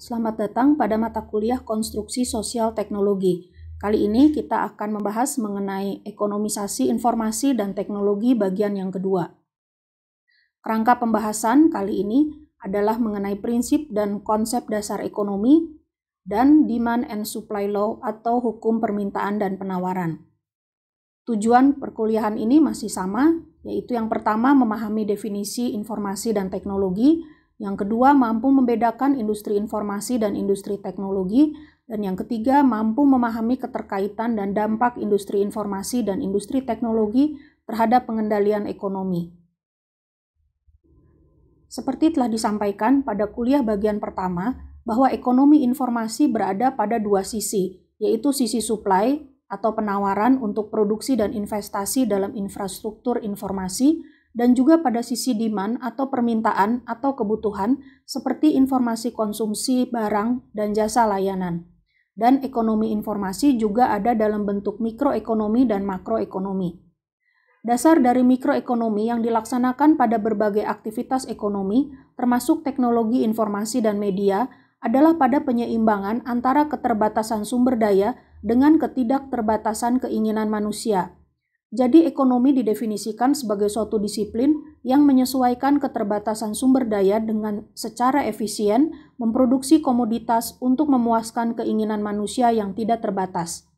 Selamat datang pada mata kuliah Konstruksi Sosial Teknologi. Kali ini kita akan membahas mengenai ekonomisasi informasi dan teknologi bagian yang kedua. Kerangka pembahasan kali ini adalah mengenai prinsip dan konsep dasar ekonomi dan demand and supply law atau hukum permintaan dan penawaran. Tujuan perkuliahan ini masih sama, yaitu yang pertama memahami definisi informasi dan teknologi, yang kedua mampu membedakan industri informasi dan industri teknologi, dan yang ketiga mampu memahami keterkaitan dan dampak industri informasi dan industri teknologi terhadap pengendalian ekonomi. Seperti telah disampaikan pada kuliah bagian pertama, bahwa ekonomi informasi berada pada dua sisi, yaitu sisi supply atau penawaran untuk produksi dan investasi dalam infrastruktur informasi, dan juga pada sisi demand atau permintaan atau kebutuhan seperti informasi konsumsi barang dan jasa layanan. Dan ekonomi informasi juga ada dalam bentuk mikroekonomi dan makroekonomi. Dasar dari mikroekonomi yang dilaksanakan pada berbagai aktivitas ekonomi, termasuk teknologi informasi dan media, adalah pada penyeimbangan antara keterbatasan sumber daya dengan ketidakterbatasan keinginan manusia. Jadi ekonomi didefinisikan sebagai suatu disiplin yang menyesuaikan keterbatasan sumber daya dengan secara efisien memproduksi komoditas untuk memuaskan keinginan manusia yang tidak terbatas.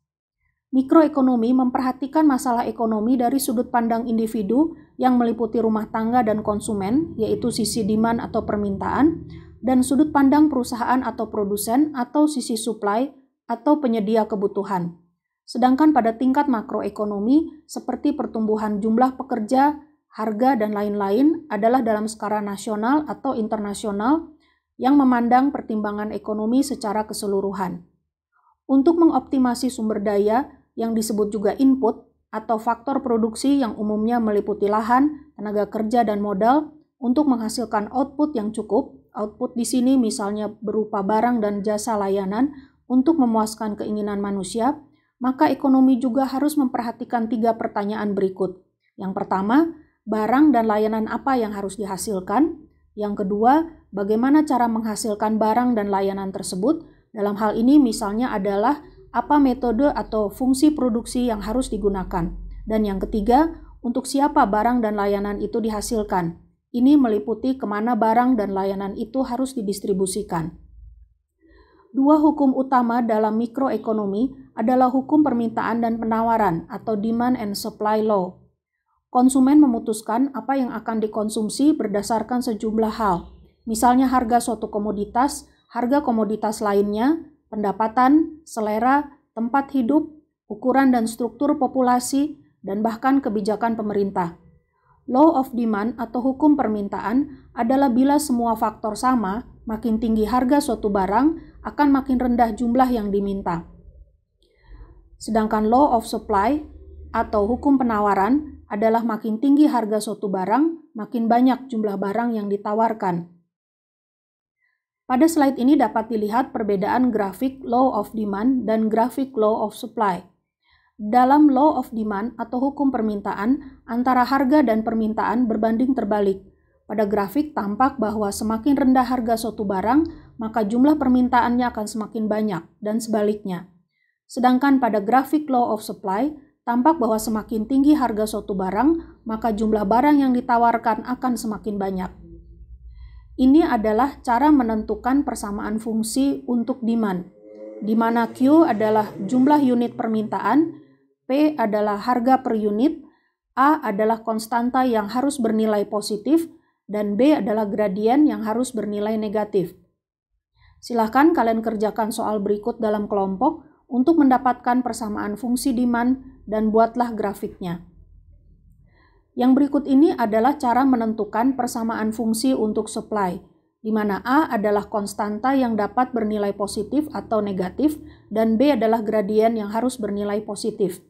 Mikroekonomi memperhatikan masalah ekonomi dari sudut pandang individu yang meliputi rumah tangga dan konsumen, yaitu sisi demand atau permintaan, dan sudut pandang perusahaan atau produsen atau sisi supply atau penyedia kebutuhan. Sedangkan pada tingkat makroekonomi, seperti pertumbuhan jumlah pekerja, harga, dan lain-lain adalah dalam skala nasional atau internasional yang memandang pertimbangan ekonomi secara keseluruhan. Untuk mengoptimasi sumber daya yang disebut juga input atau faktor produksi yang umumnya meliputi lahan, tenaga kerja, dan modal untuk menghasilkan output yang cukup. Output di sini misalnya berupa barang dan jasa layanan untuk memuaskan keinginan manusia, maka ekonomi juga harus memperhatikan 3 pertanyaan berikut. Yang pertama, barang dan layanan apa yang harus dihasilkan? Yang kedua, bagaimana cara menghasilkan barang dan layanan tersebut? Dalam hal ini misalnya adalah apa metode atau fungsi produksi yang harus digunakan. Dan yang ketiga, untuk siapa barang dan layanan itu dihasilkan. Ini meliputi kemana barang dan layanan itu harus didistribusikan. Dua hukum utama dalam mikroekonomi adalah hukum permintaan dan penawaran atau demand and supply law. Konsumen memutuskan apa yang akan dikonsumsi berdasarkan sejumlah hal, misalnya harga suatu komoditas, harga komoditas lainnya, pendapatan, selera, tempat hidup, ukuran dan struktur populasi, dan bahkan kebijakan pemerintah. Law of demand atau hukum permintaan adalah bila semua faktor sama, makin tinggi harga suatu barang, akan makin rendah jumlah yang diminta. Sedangkan law of supply atau hukum penawaran adalah makin tinggi harga suatu barang, makin banyak jumlah barang yang ditawarkan. Pada slide ini dapat dilihat perbedaan grafik law of demand dan grafik law of supply. Dalam law of demand atau hukum permintaan, antara harga dan permintaan berbanding terbalik. Pada grafik tampak bahwa semakin rendah harga suatu barang, maka jumlah permintaannya akan semakin banyak, dan sebaliknya. Sedangkan pada grafik law of supply, tampak bahwa semakin tinggi harga suatu barang, maka jumlah barang yang ditawarkan akan semakin banyak. Ini adalah cara menentukan persamaan fungsi untuk demand, di mana Q adalah jumlah unit permintaan, P adalah harga per unit, A adalah konstanta yang harus bernilai positif, dan B adalah gradien yang harus bernilai negatif. Silahkan kalian kerjakan soal berikut dalam kelompok untuk mendapatkan persamaan fungsi demand dan buatlah grafiknya. Yang berikut ini adalah cara menentukan persamaan fungsi untuk supply, di mana A adalah konstanta yang dapat bernilai positif atau negatif, dan B adalah gradien yang harus bernilai positif.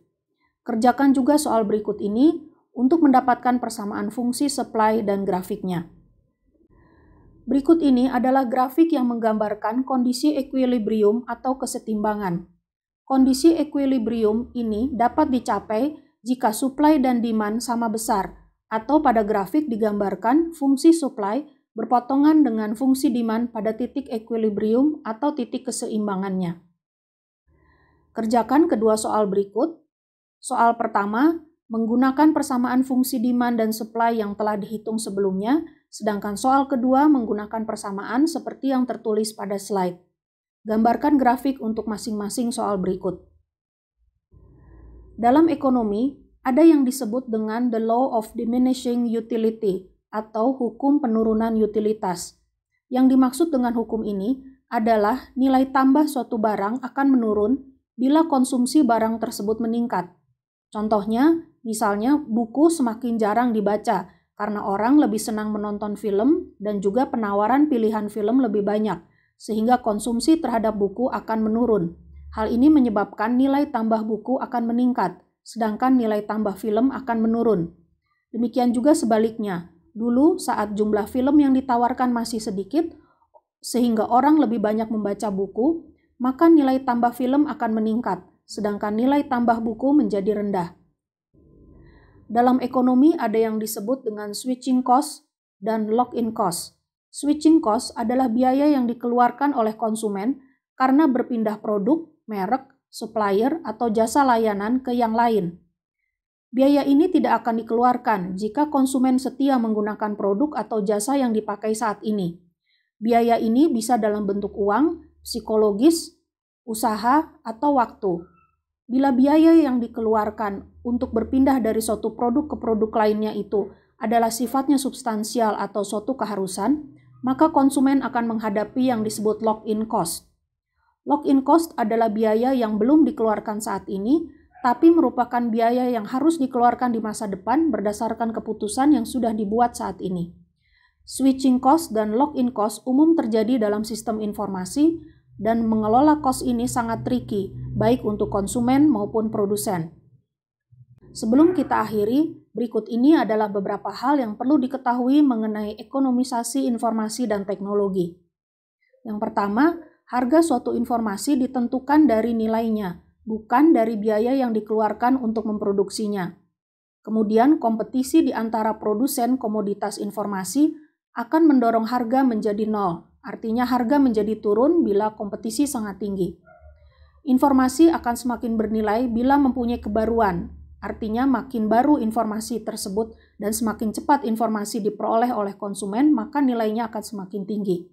Kerjakan juga soal berikut ini untuk mendapatkan persamaan fungsi supply dan grafiknya. Berikut ini adalah grafik yang menggambarkan kondisi equilibrium atau kesetimbangan. Kondisi equilibrium ini dapat dicapai jika supply dan demand sama besar, atau pada grafik digambarkan fungsi supply berpotongan dengan fungsi demand pada titik equilibrium atau titik keseimbangannya. Kerjakan kedua soal berikut. Soal pertama, menggunakan persamaan fungsi demand dan supply yang telah dihitung sebelumnya, sedangkan soal kedua menggunakan persamaan seperti yang tertulis pada slide. Gambarkan grafik untuk masing-masing soal berikut. Dalam ekonomi, ada yang disebut dengan the law of diminishing utility atau hukum penurunan utilitas. Yang dimaksud dengan hukum ini adalah nilai tambah suatu barang akan menurun bila konsumsi barang tersebut meningkat. Contohnya, misalnya buku semakin jarang dibaca karena orang lebih senang menonton film dan juga penawaran pilihan film lebih banyak, sehingga konsumsi terhadap buku akan menurun. Hal ini menyebabkan nilai tambah buku akan meningkat, sedangkan nilai tambah film akan menurun. Demikian juga sebaliknya. Dulu saat jumlah film yang ditawarkan masih sedikit, sehingga orang lebih banyak membaca buku, maka nilai tambah film akan meningkat, sedangkan nilai tambah buku menjadi rendah. Dalam ekonomi ada yang disebut dengan switching cost dan lock-in cost. Switching cost adalah biaya yang dikeluarkan oleh konsumen karena berpindah produk, merek, supplier, atau jasa layanan ke yang lain. Biaya ini tidak akan dikeluarkan jika konsumen setia menggunakan produk atau jasa yang dipakai saat ini. Biaya ini bisa dalam bentuk uang, psikologis, usaha, atau waktu. Bila biaya yang dikeluarkan untuk berpindah dari suatu produk ke produk lainnya itu adalah sifatnya substansial atau suatu keharusan, maka konsumen akan menghadapi yang disebut lock-in cost. Lock-in cost adalah biaya yang belum dikeluarkan saat ini, tapi merupakan biaya yang harus dikeluarkan di masa depan berdasarkan keputusan yang sudah dibuat saat ini. Switching cost dan lock-in cost umum terjadi dalam sistem informasi dan mengelola cost ini sangat tricky, baik untuk konsumen maupun produsen. Sebelum kita akhiri, berikut ini adalah beberapa hal yang perlu diketahui mengenai ekonomisasi informasi dan teknologi. Yang pertama, harga suatu informasi ditentukan dari nilainya, bukan dari biaya yang dikeluarkan untuk memproduksinya. Kemudian, kompetisi di antara produsen komoditas informasi akan mendorong harga menjadi nol, artinya harga menjadi turun bila kompetisi sangat tinggi. Informasi akan semakin bernilai bila mempunyai kebaruan, artinya makin baru informasi tersebut dan semakin cepat informasi diperoleh oleh konsumen, maka nilainya akan semakin tinggi.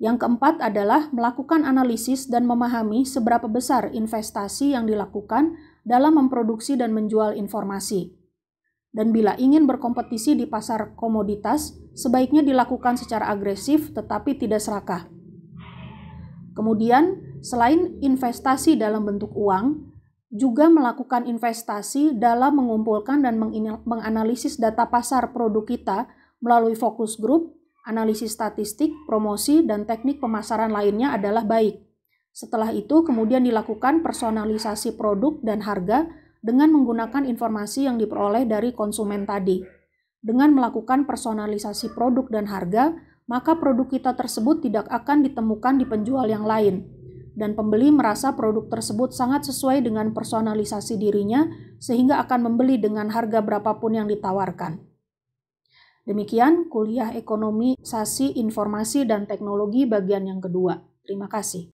Yang keempat adalah melakukan analisis dan memahami seberapa besar investasi yang dilakukan dalam memproduksi dan menjual informasi. Dan bila ingin berkompetisi di pasar komoditas, sebaiknya dilakukan secara agresif tetapi tidak serakah. Kemudian, selain investasi dalam bentuk uang, juga melakukan investasi dalam mengumpulkan dan menganalisis data pasar produk kita melalui focus group, analisis statistik, promosi, dan teknik pemasaran lainnya adalah baik. Setelah itu, kemudian dilakukan personalisasi produk dan harga dengan menggunakan informasi yang diperoleh dari konsumen tadi. Dengan melakukan personalisasi produk dan harga, maka produk kita tersebut tidak akan ditemukan di penjual yang lain, dan pembeli merasa produk tersebut sangat sesuai dengan personalisasi dirinya, sehingga akan membeli dengan harga berapapun yang ditawarkan. Demikian kuliah ekonomisasi informasi dan teknologi bagian yang kedua. Terima kasih.